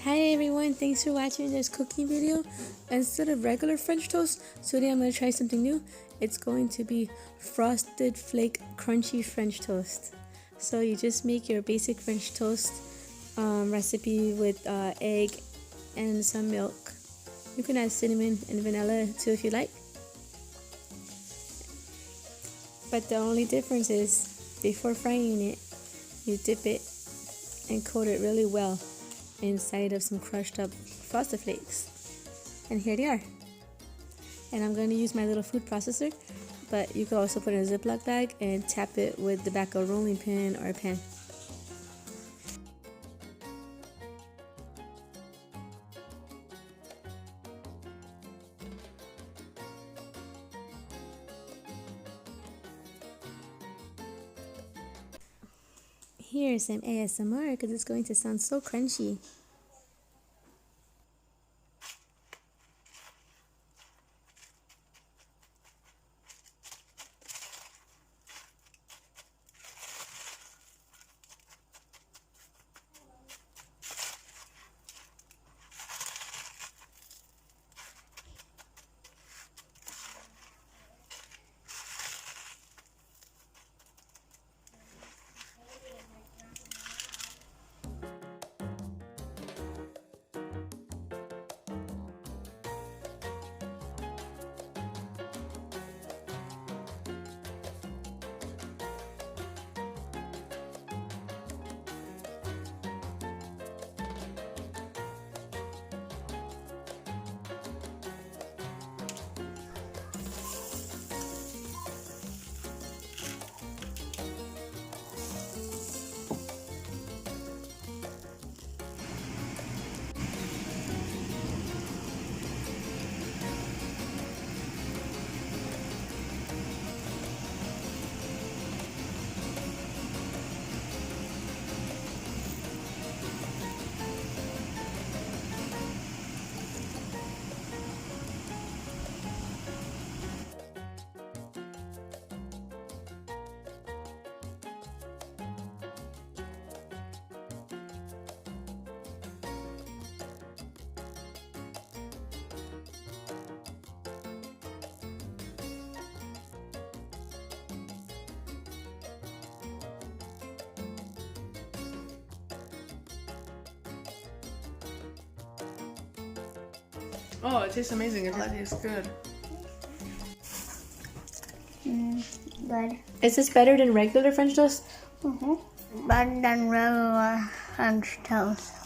Hi everyone, thanks for watching this cooking video. Instead of regular French toast, today I'm going to try something new. It's going to be frosted flake crunchy French toast. So you just make your basic French toast recipe with egg and some milk. You can add cinnamon and vanilla too if you like. But the only difference is before frying it, you dip it and coat it really well inside of some crushed up frosted flakes. And here they are. And I'm going to use my little food processor, but you could also put it in a Ziploc bag and tap it with the back of a rolling pin or a pan. Here's some ASMR because it's going to sound so crunchy. Oh, it tastes amazing. It tastes good. Good. Is this better than regular French toast? Better than regular French toast.